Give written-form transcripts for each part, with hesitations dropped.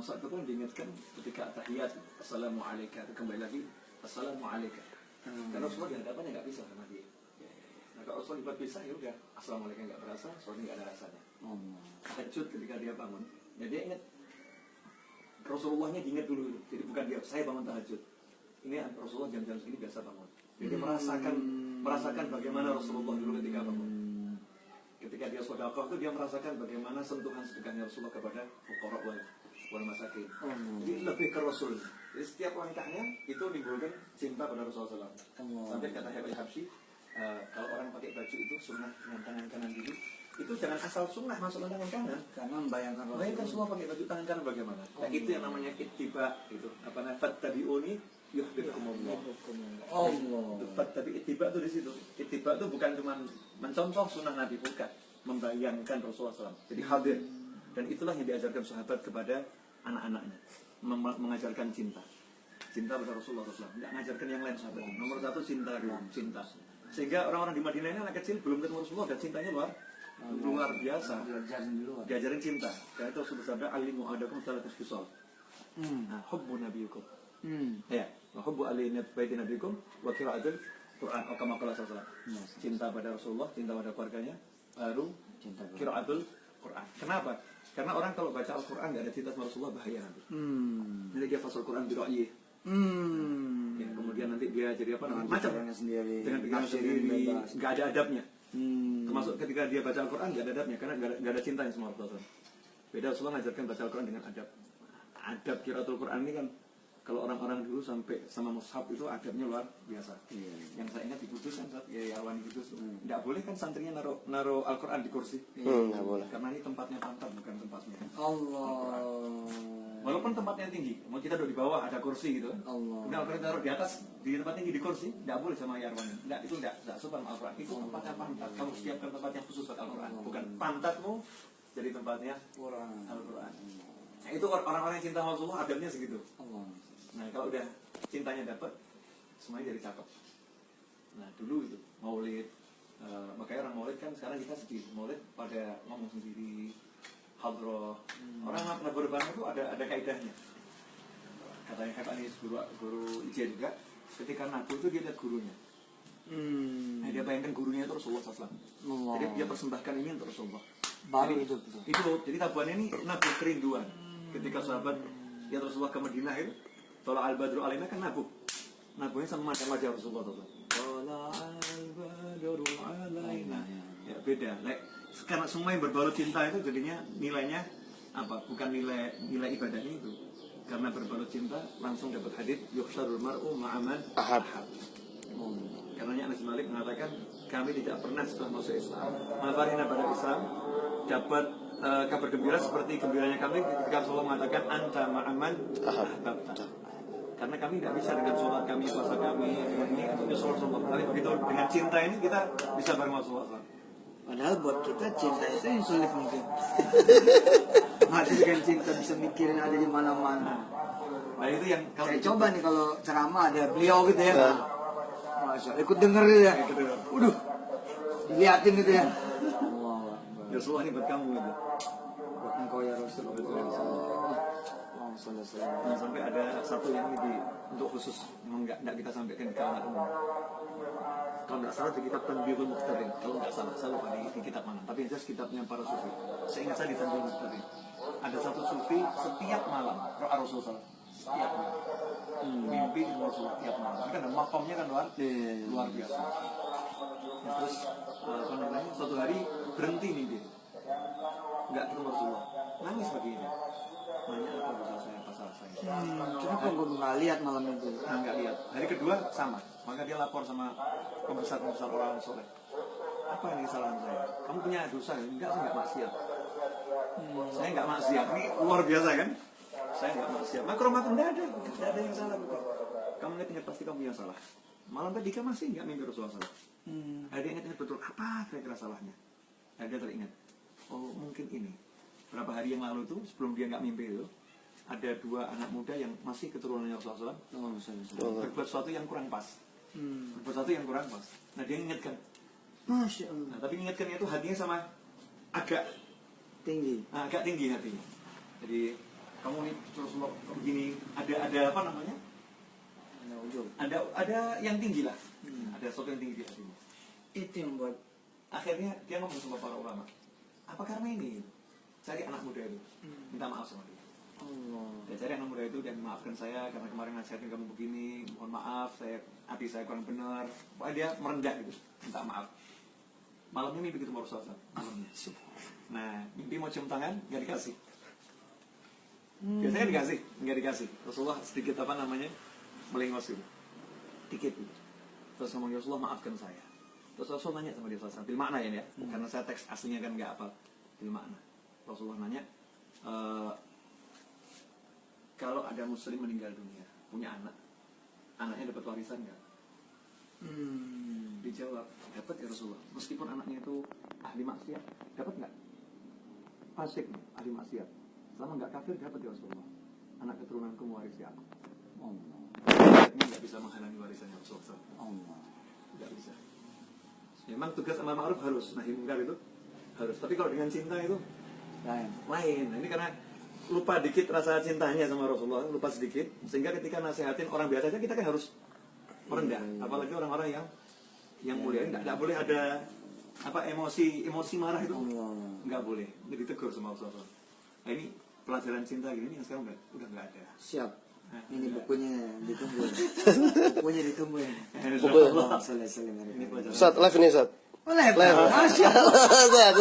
saat itu pun diingatkan ketika tahiyat, assalamualaikum, kembali lagi assalamualaikum. Karena Rasulullah di hadapannya nggak bisa sama dia. Nah kalau Rasulullah bisa ya udah assalamualaikum nggak berasa, soalnya nggak ada rasanya. Tahajud ketika dia bangun, ya dia ingat Rasulullahnya diingat dulu. Jadi bukan dia, saya bangun tahajud. Ini Rasulullah jam-jam segini biasa bangun. Jadi merasakan bagaimana Rasulullah dulu ketika bangun. Ketika dia sedekah itu dia merasakan bagaimana sentuhan sedekahnya Rasulullah kepada fuqara wal masakin. Jadi lebih ke Rasul. Jadi setiap langkahnya itu menimbulkan cinta pada Rasulullah SAW. Sampai kata Habib Habsyi, kalau orang pakai baju itu sunnah dengan tangan kanan dulu, itu jangan asal sunnah masuk tangan kanan. Karena membayangkan Rasulullah pakai baju tangan kanan bagaimana. Nah, itu yang namanya ittiba itu. Apa namanya? Fattabi'uni yuhibbukumullah. Tapi ittiba itu di situ. Ittiba itu bukan cuma mencontoh sunnah Nabi, bukan, membayangkan Rasulullah SAW. Jadi hadir. Dan itulah yang diajarkan sahabat kepada anak-anaknya, mengajarkan cinta pada Rasulullah SAW. Tidak mengajarkan yang lain sahabat. Nomor satu cinta. Sehingga orang-orang di Madinah ini anak kecil belum ketemu Rasulullah dan cintanya luar biasa. Diajarin cinta. Karena itu Rasulullah bersabda, alimu adakum salatus khisal. Hubbu nabiyukum. Ya, hubbu ali baiti nabiyikum wa qira'atul Quran. Kama qala sallallahu alaihi wasallam. Cinta pada Rasulullah, cinta pada keluarganya, baru cinta qira'atul Quran. Kenapa? Karena orang kalau baca Al-Quran nggak ada cinta sama Rasulullah, bahaya nanti. Nanti dia fasal Quran bi ra'yi. Ya, kemudian nanti dia jadi apa namanya? Macam dengan pikiran sendiri, nggak ada adabnya. Termasuk ketika dia baca Al-Quran nggak ada adabnya, karena nggak ada cintanya sama Rasulullah. Beda Rasulullah ngajarkan baca Al-Quran dengan adab. Adab qira'atul Quran ini kan, kalau orang-orang dulu sampai sama mushaf itu adabnya luar biasa. Yang saya ingat di Kudus kan, ya Awan di Kudus, nggak boleh kan santrinya naruh Al-Quran di kursi. Nggak boleh. Karena ini tempatnya pantat, bukan tempatnya Allah. Walaupun tempatnya tinggi, mau kita duduk di bawah ada kursi gitu. Kemudian Al-Quran taruh di atas, di tempat tinggi di kursi, nggak boleh sama Yarwan. Nggak, itu nggak sopan Al-Quran. Itu tempatnya pantat. Kamu siapkan tempat yang khusus buat Al-Quran, bukan pantatmu jadi tempatnya Al-Quran. Nah, itu orang-orang yang cinta Rasulullah adabnya segitu. Nah kalau udah cintanya dapat, semuanya jadi cakep. Nah dulu itu maulid, makanya orang maulid kan sekarang kita sedih. Maulid pada ngomong sendiri, hadroh. Orang pernah berbareng itu ada kaidahnya. Katanya Kak Anis, guru IJ juga, ketika nabu itu dia lihat gurunya. Nah, dia bayangkan gurunya itu Rasulullah SAW. Jadi dia persembahkan ini untuk Rasulullah. Baru itu. Jadi tabuannya ini nabu kerinduan. Ketika sahabat lihat Rasulullah ke Madinah itu, Tolak al-badru alaina kan nabuhnya sama wajah Rasulullah SAW. Tolak al-badru alaina. Ya beda. Karena semua yang berbalut cinta itu jadinya nilainya apa? Bukan nilai ibadahnya itu. Karena berbalut cinta langsung dapat hadits yuhsyarul mar'u ma'aman ahab. Karena Anas bin Malik mengatakan kami tidak pernah setelah masuk Islam mafarina pada Islam dapat kabar gembira seperti gembiranya kami ketika Rasulullah mengatakan anta ma'aman ahbabta. Karena kami tidak bisa dengan sholat kami, puasa kami, ini nyusul Rasulullah. Tapi begitu dengan cinta ini kita bisa bareng Rasulullah. Padahal buat kita cinta itu yang sulit mungkin. Hati dengan cinta bisa mikirin ada di mana-mana. Nah itu yang saya coba nih kalau ceramah ada beliau gitu ya. Masya Allah, ikut denger gitu ya. Waduh, diliatin gitu ya. Rasulullah ini buat kamu gitu. Buat engkau ya Rasulullah. Nah, sampai ada satu yang ini untuk khusus memang nggak kita sampaikan ke kalangan umum. Kalau nggak salah di kitab Tanbihul Muqtadin, kalau nggak salah saya lupa di kitab mana, tapi itu kitabnya para sufi. Saya ingat saya di Tanbihul Muqtadin ada satu sufi setiap malam ro'a Rasulullah setiap malam mimpi di Rasulullah setiap malam. Ini kan makomnya kan luar biasa. Nah, terus apa namanya suatu hari berhenti mimpi, nggak ketemu Rasulullah, nangis begini. Nanya apa dosa saya, apa salah saya. Kenapa gue nggak lihat malam itu? Nah, nggak lihat. Hari kedua sama. Maka dia lapor sama pembesar-pembesar orang soleh. Apa ini kesalahan saya? Kamu punya dosa? Enggak, saya nggak maksiat. Saya nggak maksiat. Ini luar biasa kan? Saya nggak maksiat. Makromatum nggak ada yang salah. Kamu ingat pasti kamu yang salah. Malam tadi kan masih nggak mimpi Rasulullah SAW. Ada yang ingat betul apa kira-kira salahnya? Ada teringat. Oh mungkin ini. Berapa hari yang lalu tuh sebelum dia nggak mimpi itu ada dua anak muda yang masih keturunannya Rasulullah SAW berbuat sesuatu yang kurang pas. Berbuat sesuatu yang kurang pas. Nah dia ingatkan. Masya Allah. Nah, tapi ingatkannya itu hatinya sama agak tinggi. agak tinggi hatinya. Jadi kamu nih Rasulullah begini, ada apa namanya? Ada yang tinggi lah. Ada sesuatu yang tinggi di hatimu. Itu yang buat Akhirnya dia ngomong sama para ulama, apa karena ini? Cari anak muda itu, minta maaf sama dia. Allah. Ya, cari anak muda itu dan maafkan saya karena kemarin nasihatin kamu begini, mohon maaf, hati saya kurang benar. Pokoknya dia merendah gitu, minta maaf. Malamnya mimpi ketemu Rasulullah. Malamnya. Nah, mimpi mau cium tangan, nggak dikasih. Biasanya dikasih, nggak dikasih. Rasulullah sedikit apa namanya, melengos gitu, dikit gitu. Terus ngomong, Rasulullah maafkan saya. Terus Rasul nanya sama dia, bil makna ya, karena saya teks aslinya kan nggak apa, bil makna. Rasulullah nanya, kalau ada muslim meninggal dunia, punya anak, anaknya dapat warisan nggak? Dijawab, dapat ya Rasulullah. Meskipun anaknya itu ahli maksiat, dapat nggak? Fasik, ahli maksiat. Selama nggak kafir, dapat ya Rasulullah. Anak keturunanku mewarisi aku. Allah. Ini nggak bisa menghalangi warisannya Rasulullah. Allah. Nggak bisa. Memang tugas amar ma'ruf harus, nahi mungkar itu harus. Tapi kalau dengan cinta itu lain. Nah, ini karena lupa dikit rasa cintanya sama Rasulullah, lupa sedikit, sehingga ketika nasihatin orang biasa aja kita kan harus merendah. Apalagi orang-orang yang mulia, nggak boleh ada apa emosi marah itu, nggak boleh. Jadi tegur sama Rasulullah. Nah, ini pelajaran cinta gini yang sekarang udah nggak ada. Siap. Ini bukunya ditunggu. Bukunya ditunggu ya. Buku. Ini pelajaran. Ustaz, live ini Ustaz. Boleh. Live. Masya Allah. Ustaz.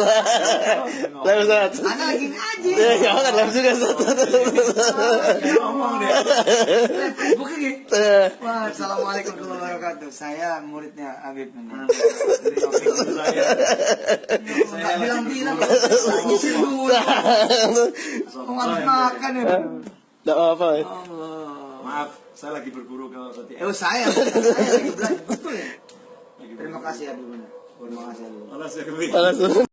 Live Ustaz. Anak lagi ngaji. Ya, jangan live juga Ustaz. Ngomong deh. Live Facebook ini. Wah, assalamualaikum warahmatullahi wabarakatuh. Saya muridnya Habib ini. Nggak bilang-bilang. Nyisir dulu. Mau harus makan ya. Enggak apa-apa. Ya. Allah. Maaf, saya lagi berburu ke roti. Saya lagi belajar. Betul ya. Lagi Terima kasih Habib. Terima kasih Habib. Alas ya, Kebih. Alas.